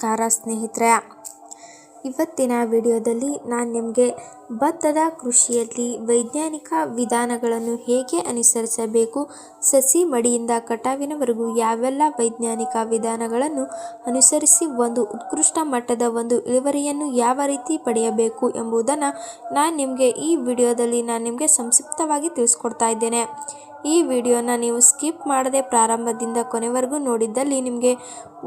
ನಮಸ್ಕಾರ ಸ್ನೇಹಿತರೆ, ಇವತ್ತಿನ ವಿಡಿಯೋದಲ್ಲಿ ನಾನು ನಿಮಗೆ ಭತ್ತದ ಕೃಷಿಯಲ್ಲಿ ವೈಜ್ಞಾನಿಕ ವಿಧಾನಗಳನ್ನು ಹೇಗೆ ಅನುಸರಿಸಬೇಕು, ಸಸಿ ಮಡಿಯಿಂದ ಕಟಾವಿನವರೆಗೂ ಯಾವೆಲ್ಲ ವೈಜ್ಞಾನಿಕ ವಿಧಾನಗಳನ್ನು ಅನುಸರಿಸಿ ಒಂದು ಉತ್ಕೃಷ್ಟ ಮಟ್ಟದ ಒಂದು ಇಳುವರಿಯನ್ನು ಯಾವ ರೀತಿ ಪಡೆಯಬೇಕು ಎಂಬುದನ್ನು ನಾನು ನಿಮಗೆ ಸಂಕ್ಷಿಪ್ತವಾಗಿ ತಿಳಿಸ್ಕೊಡ್ತಾ ಇದ್ದೇನೆ. ಈ ವಿಡಿಯೋನ ನೀವು ಸ್ಕಿಪ್ ಮಾಡದೆ ಪ್ರಾರಂಭದಿಂದ ಕೊನೆವರೆಗೂ ನೋಡಿದ್ದಲ್ಲಿ ನಿಮಗೆ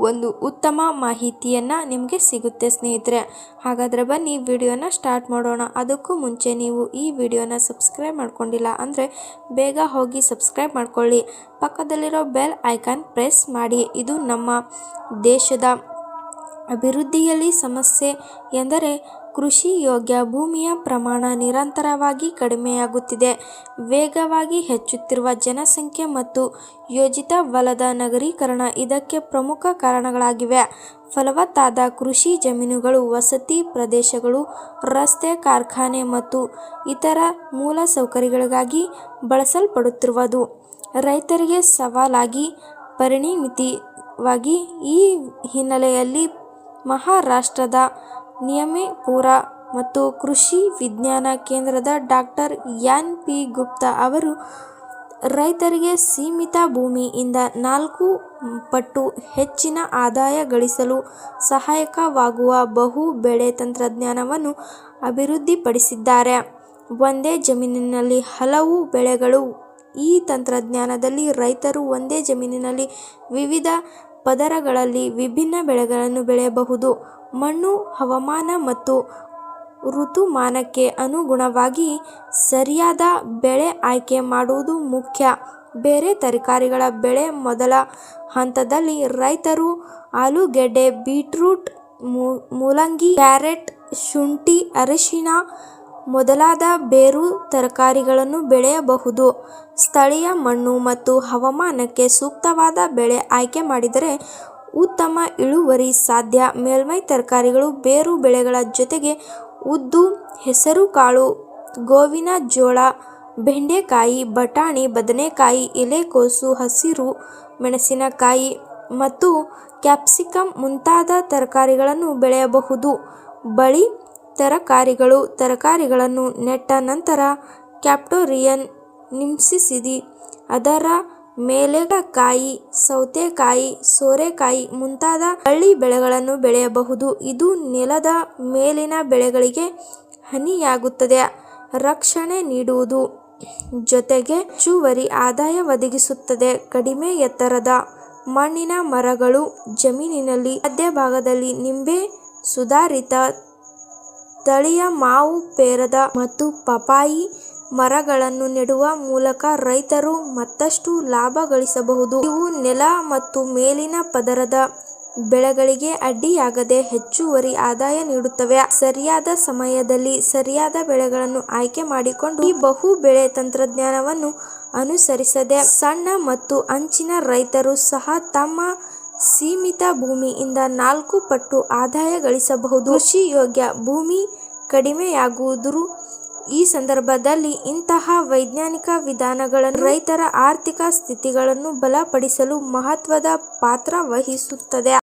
ಒಂದು ಉತ್ತಮ ಮಾಹಿತಿಯನ್ನು ನಿಮಗೆ ಸಿಗುತ್ತೆ ಸ್ನೇಹಿತರೆ. ಹಾಗಾದರೆ ಬನ್ನಿ ವಿಡಿಯೋನ ಸ್ಟಾರ್ಟ್ ಮಾಡೋಣ. ಅದಕ್ಕೂ ಮುಂಚೆ ನೀವು ಈ ವಿಡಿಯೋನ ಸಬ್ಸ್ಕ್ರೈಬ್ ಮಾಡ್ಕೊಂಡಿಲ್ಲ ಅಂದರೆ ಬೇಗ ಹೋಗಿ ಸಬ್ಸ್ಕ್ರೈಬ್ ಮಾಡ್ಕೊಳ್ಳಿ, ಪಕ್ಕದಲ್ಲಿರೋ ಬೆಲ್ ಐಕಾನ್ ಪ್ರೆಸ್ ಮಾಡಿ. ಇದು ನಮ್ಮ ದೇಶದ ಅಭಿವೃದ್ಧಿಯಲ್ಲಿ ಸಮಸ್ಯೆ ಎಂದರೆ ಕೃಷಿ ಯೋಗ್ಯ ಭೂಮಿಯ ಪ್ರಮಾಣ ನಿರಂತರವಾಗಿ ಕಡಿಮೆಯಾಗುತ್ತಿದೆ. ವೇಗವಾಗಿ ಹೆಚ್ಚುತ್ತಿರುವ ಜನಸಂಖ್ಯೆ ಮತ್ತು ಯೋಜಿತ ವಲದ ನಗರೀಕರಣ ಇದಕ್ಕೆ ಪ್ರಮುಖ ಕಾರಣಗಳಾಗಿವೆ. ಫಲವತ್ತಾದ ಕೃಷಿ ಜಮೀನುಗಳು ವಸತಿ ಪ್ರದೇಶಗಳು, ರಸ್ತೆ, ಕಾರ್ಖಾನೆ ಮತ್ತು ಇತರ ಮೂಲಸೌಕರ್ಯಗಳಿಗಾಗಿ ಬಳಸಲ್ಪಡುತ್ತಿರುವುದು ರೈತರಿಗೆ ಸವಾಲಾಗಿ ಪರಿಣಮಿಸಿವೆ. ಈ ಹಿನ್ನೆಲೆಯಲ್ಲಿ ಮಹಾರಾಷ್ಟ್ರದ ನಿಯಮಿಪುರ ಮತ್ತು ಕೃಷಿ ವಿಜ್ಞಾನ ಕೇಂದ್ರದ ಡಾಕ್ಟರ್ ಎನ್. ಪಿ. ಗುಪ್ತಾ ಅವರು ರೈತರಿಗೆ ಸೀಮಿತ ಭೂಮಿಯಿಂದ 4 ಪಟ್ಟು ಹೆಚ್ಚಿನ ಆದಾಯ ಗಳಿಸಲು ಸಹಾಯಕವಾಗುವ ಬಹು ಬೆಳೆ ತಂತ್ರಜ್ಞಾನವನ್ನು ಅಭಿವೃದ್ಧಿಪಡಿಸಿದ್ದಾರೆ. ಒಂದೇ ಜಮೀನಿನಲ್ಲಿ ಹಲವು ಬೆಳೆಗಳು. ಈ ತಂತ್ರಜ್ಞಾನದಲ್ಲಿ ರೈತರು ಒಂದೇ ಜಮೀನಿನಲ್ಲಿ ವಿವಿಧ ಪದರಗಳಲ್ಲಿ ವಿಭಿನ್ನ ಬೆಳೆಗಳನ್ನು ಬೆಳೆಯಬಹುದು. ಮಣ್ಣು, ಹವಾಮಾನ ಮತ್ತು ಋತುಮಾನಕ್ಕೆ ಅನುಗುಣವಾಗಿ ಸರಿಯಾದ ಬೆಳೆ ಆಯ್ಕೆ ಮಾಡುವುದು ಮುಖ್ಯ. ಬೇರೆ ತರಕಾರಿಗಳ ಬೆಳೆ ಮೊದಲ ಹಂತದಲ್ಲಿ ರೈತರು ಆಲೂಗೆಡ್ಡೆ, ಬೀಟ್ರೂಟ್, ಮೂಲಂಗಿ, ಕ್ಯಾರೆಟ್, ಶುಂಠಿ, ಅರಿಶಿನ ಮೊದಲಾದ ಬೇರು ತರಕಾರಿಗಳನ್ನು ಬೆಳೆಯಬಹುದು. ಸ್ಥಳೀಯ ಮಣ್ಣು ಮತ್ತು ಹವಾಮಾನಕ್ಕೆ ಸೂಕ್ತವಾದ ಬೆಳೆ ಆಯ್ಕೆ ಮಾಡಿದರೆ ಉತ್ತಮ ಇಳುವರಿ ಸಾಧ್ಯ. ಮೇಲ್ಮೈ ತರಕಾರಿಗಳು ಬೇರು ಬೆಳೆಗಳ ಜೊತೆಗೆ ಉದ್ದು, ಹೆಸರುಕಾಳು, ಗೋವಿನ ಜೋಳ, ಬೆಂಡೆಕಾಯಿ, ಬಟಾಣಿ, ಬದನೆಕಾಯಿ, ಎಲೆಕೋಸು, ಹಸಿರು ಮೆಣಸಿನಕಾಯಿ ಮತ್ತು ಕ್ಯಾಪ್ಸಿಕಮ್ ಮುಂತಾದ ತರಕಾರಿಗಳನ್ನು ಬೆಳೆಯಬಹುದು. ಬಳ್ಳಿ ತರಕಾರಿಗಳನ್ನು ನೆಟ್ಟ ನಂತರ ಕ್ಯಾಪ್ಟೋರಿಯನ್ ನಿರ್ಮಿಸಿ ಅದರ ಮೇಲೆ ಕಾಯಿ, ಸೌತೆಕಾಯಿ, ಸೋರೆಕಾಯಿ ಮುಂತಾದ ಬಳ್ಳಿ ಬೆಳೆಗಳನ್ನು ಬೆಳೆಯಬಹುದು. ಇದು ನೆಲದ ಮೇಲಿನ ಬೆಳೆಗಳಿಗೆ ಹಾನಿಯಾಗದೆ ರಕ್ಷಣೆ ನೀಡುವುದರ ಜೊತೆಗೆ ಹೆಚ್ಚುವರಿ ಆದಾಯ ಒದಗಿಸುತ್ತದೆ. ಕಡಿಮೆ ಎತ್ತರದ ಮಣ್ಣಿನ ಮರಗಳು ಜಮೀನಿನಲ್ಲಿ ಮಧ್ಯಭಾಗದಲ್ಲಿ ನಿಂಬೆ, ಸುಧಾರಿತ ತಳಿಯ ಮಾವು, ಪೇರದ ಮತ್ತು ಪಪಾಯಿ ಮರಗಳನ್ನು ನೆಡುವ ಮೂಲಕ ರೈತರು ಮತ್ತಷ್ಟು ಲಾಭ ಗಳಿಸಬಹುದು. ಇವು ನೆಲ ಮತ್ತು ಮೇಲಿನ ಪದರದ ಬೆಳೆಗಳಿಗೆ ಅಡ್ಡಿಯಾಗದೆ ಹೆಚ್ಚುವರಿ ಆದಾಯ ನೀಡುತ್ತವೆ. ಸರಿಯಾದ ಸಮಯದಲ್ಲಿ ಸರಿಯಾದ ಬೆಳೆಗಳನ್ನು ಆಯ್ಕೆ ಮಾಡಿಕೊಂಡು ಈ ಬಹು ಬೆಳೆ ತಂತ್ರಜ್ಞಾನವನ್ನು ಅನುಸರಿಸಿದರೆ ಸಣ್ಣ ಮತ್ತು ಅಂಚಿನ ರೈತರು ಸಹ ತಮ್ಮ ಸೀಮಿತ ಭೂಮಿಯಿಂದ 4 ಪಟ್ಟು ಆದಾಯ ಗಳಿಸಬಹುದು. ಕೃಷಿ ಯೋಗ್ಯ ಭೂಮಿ ಕಡಿಮೆಯಾಗುವುದು. ಈ ಸಂದರ್ಭದಲ್ಲಿ ಇಂತಹ ವೈಜ್ಞಾನಿಕ ವಿಧಾನಗಳು ರೈತರ ಆರ್ಥಿಕ ಸ್ಥಿತಿಗಳನ್ನು ಬಲಪಡಿಸಲು ಮಹತ್ವದ ಪಾತ್ರ ವಹಿಸುತ್ತದೆ.